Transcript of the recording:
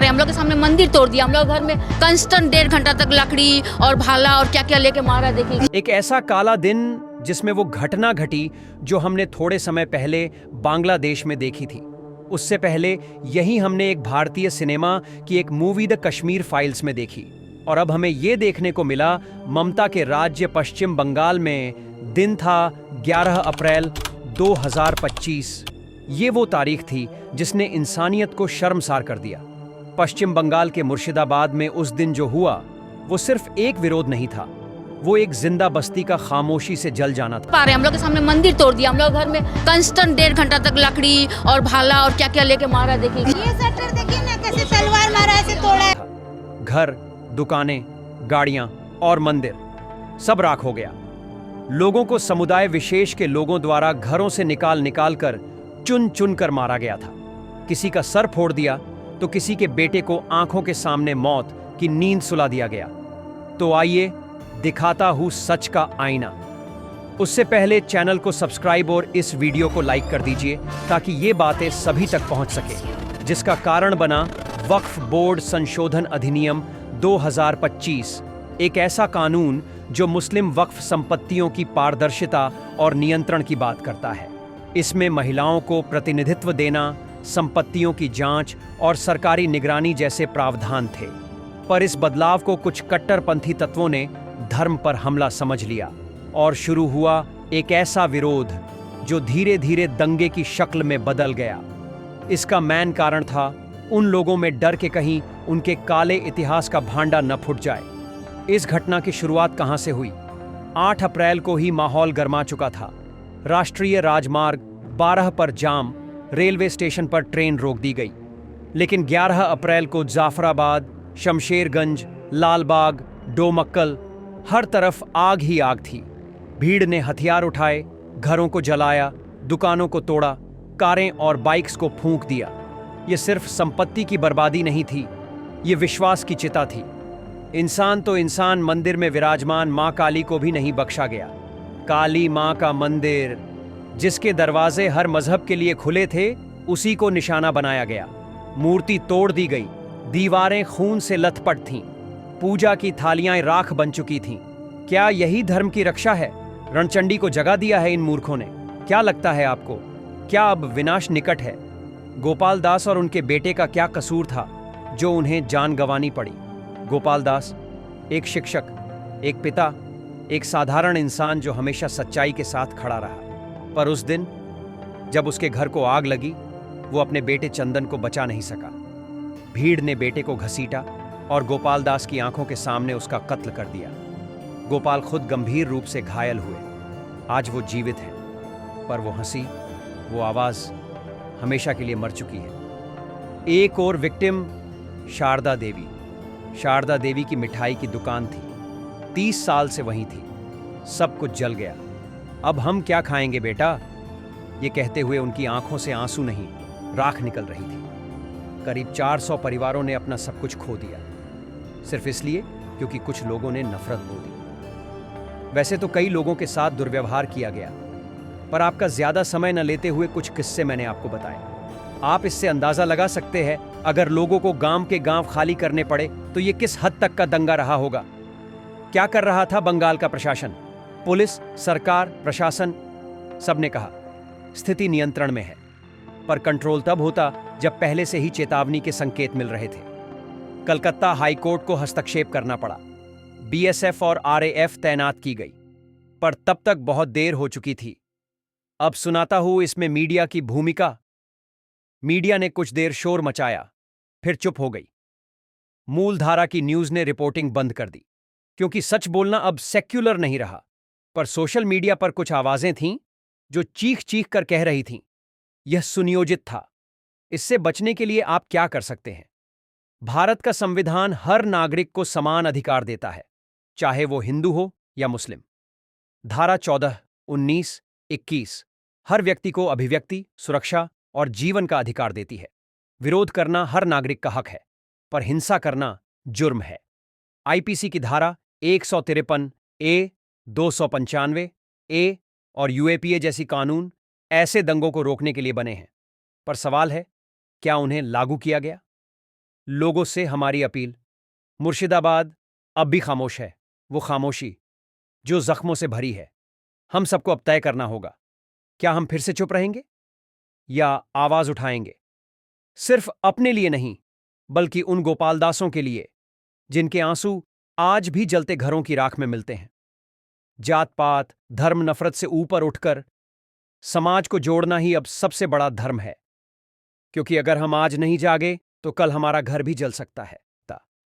रहे हैं। हम लोग के सामने मंदिर तोड़ दिया। हम लोग घर में कंस्टेंट 1.5 घंटा तक लकड़ी और भाला और क्या क्या लेके मारा। देखिए, एक ऐसा काला दिन जिसमें वो घटना घटी जो हमने थोड़े समय पहले बांग्लादेश में देखी थी। उससे पहले यही हमने एक भारतीय सिनेमा की एक मूवी द कश्मीर फाइल्स में देखी, और अब हमें ये देखने को मिला ममता के राज्य पश्चिम बंगाल में। दिन था 11 अप्रैल 2025। ये वो तारीख थी जिसने इंसानियत को शर्मसार कर दिया। पश्चिम बंगाल के मुर्शिदाबाद में उस दिन जो हुआ वो सिर्फ एक विरोध नहीं था, वो एक जिंदा बस्ती का खामोशी से जल जाना था। हम लोग के सामने मंदिर तोड़ दिया। हम लोग घर में कंस्टेंट 1.5 घंटा तक लकड़ी और भाला और क्या क्या लेके मारा। देखिए, ये शटर देखिए ना, कैसे तलवार मारा, ऐसे तोड़ा है। घर, दुकानें, गाड़ियां और मंदिर सब राख हो गया। लोगों को समुदाय विशेष के लोगों द्वारा घरों से निकाल निकाल कर चुन चुन कर मारा गया था। किसी का सर फोड़ दिया तो किसी के बेटे को आंखों के सामने मौत की नींद सुला दिया गया। तो आइए दिखाता हूं सच का आईना। उससे पहले चैनल को सब्सक्राइब और इस वीडियो को लाइक कर दीजिए ताकि ये बातें सभी तक पहुंच सके, जिसका कारण बना वक्फ बोर्ड संशोधन अधिनियम 2025, एक ऐसा कानून जो मुस्लिम वक्फ संपत्तियों की पारदर्शिता और नियंत्रण की बात करता है। इसमें महिलाओं को प्रतिनिधित्व देना, संपत्तियों की जांच और सरकारी निगरानी जैसे प्रावधान थे। पर इस बदलाव को कुछ कट्टरपंथी तत्वों ने धर्म पर हमला समझ लिया और शुरू हुआ एक ऐसा विरोध जो धीरे धीरे दंगे की शक्ल में बदल गया। इसका मेन कारण था उन लोगों में डर के कहीं उनके काले इतिहास का भांडा न फूट जाए। इस घटना की शुरुआत कहां से हुई? 8 अप्रैल को ही माहौल गर्मा चुका था। राष्ट्रीय राजमार्ग 12 पर जाम, रेलवे स्टेशन पर ट्रेन रोक दी गई। लेकिन 11 अप्रैल को जाफराबाद, शमशेरगंज, लालबाग, डोमक्कल, हर तरफ आग ही आग थी। भीड़ ने हथियार उठाए, घरों को जलाया, दुकानों को तोड़ा, कारें और बाइक्स को फूंक दिया। यह सिर्फ संपत्ति की बर्बादी नहीं थी, ये विश्वास की चिता थी। इंसान तो इंसान, मंदिर में विराजमान मां काली को भी नहीं बख्शा गया। काली मां का मंदिर, जिसके दरवाजे हर मजहब के लिए खुले थे, उसी को निशाना बनाया गया। मूर्ति तोड़ दी गई, दीवारें खून से लथपथ थीं, पूजा की थालियां राख बन चुकी थीं। क्या यही धर्म की रक्षा है? रणचंडी को जगा दिया है इन मूर्खों ने। क्या लगता है आपको? क्या अब विनाश निकट है? गोपाल दास और उनके बेटे का क्या कसूर था जो उन्हें जान गंवानी पड़ी? गोपाल दास एक शिक्षक, एक पिता, एक साधारण इंसान जो हमेशा सच्चाई के साथ खड़ा रहा। पर उस दिन जब उसके घर को आग लगी, वो अपने बेटे चंदन को बचा नहीं सका। भीड़ ने बेटे को घसीटा और गोपाल दास की आंखों के सामने उसका कत्ल कर दिया। गोपाल खुद गंभीर रूप से घायल हुए। आज वो जीवित है, पर वो हंसी, वो आवाज हमेशा के लिए मर चुकी है। एक और विक्टिम शारदा देवी। शारदा देवी की मिठाई की दुकान थी, 30 साल से वहीं थी। सब कुछ जल गया। अब हम क्या खाएंगे बेटा? ये कहते हुए उनकी आंखों से आंसू नहीं, राख निकल रही थी। करीब 400 परिवारों ने अपना सब कुछ खो दिया, सिर्फ इसलिए क्योंकि कुछ लोगों ने नफरत बो दी। वैसे तो कई लोगों के साथ दुर्व्यवहार किया गया, पर आपका ज्यादा समय न लेते हुए कुछ किस्से मैंने आपको बताए। आप इससे अंदाजा लगा सकते हैं, अगर लोगों को गांव के गांव खाली करने पड़े तो ये किस हद तक का दंगा रहा होगा। क्या कर रहा था बंगाल का प्रशासन? पुलिस, सरकार, प्रशासन, सबने कहा स्थिति नियंत्रण में है। पर कंट्रोल तब होता जब पहले से ही चेतावनी के संकेत मिल रहे थे। कलकत्ता हाईकोर्ट को हस्तक्षेप करना पड़ा। बीएसएफ और आरएएफ तैनात की गई, पर तब तक बहुत देर हो चुकी थी। अब सुनाता हूं इसमें मीडिया की भूमिका। मीडिया ने कुछ देर शोर मचाया, फिर चुप हो गई। मूलधारा की न्यूज ने रिपोर्टिंग बंद कर दी, क्योंकि सच बोलना अब सेक्युलर नहीं रहा। पर सोशल मीडिया पर कुछ आवाजें थीं जो चीख चीख कर कह रही थीं, यह सुनियोजित था। इससे बचने के लिए आप क्या कर सकते हैं? भारत का संविधान हर नागरिक को समान अधिकार देता है, चाहे वो हिंदू हो या मुस्लिम। धारा 14, 19, 21 हर व्यक्ति को अभिव्यक्ति, सुरक्षा और जीवन का अधिकार देती है। विरोध करना हर नागरिक का हक है, पर हिंसा करना जुर्म है। आईपीसी की धारा 153 ए, 295 ए और यूएपीए जैसी कानून ऐसे दंगों को रोकने के लिए बने हैं। पर सवाल है, क्या उन्हें लागू किया गया? लोगों से हमारी अपील। मुर्शिदाबाद अब भी खामोश है, वो खामोशी जो जख्मों से भरी है। हम सबको अब तय करना होगा, क्या हम फिर से चुप रहेंगे या आवाज उठाएंगे? सिर्फ अपने लिए नहीं, बल्कि उन गोपालदासों के लिए जिनके आंसू आज भी जलते घरों की राख में मिलते हैं। जात पात धर्म नफरत से ऊपर उठकर समाज को जोड़ना ही अब सबसे बड़ा धर्म है, क्योंकि अगर हम आज नहीं जागे तो कल हमारा घर भी जल सकता है।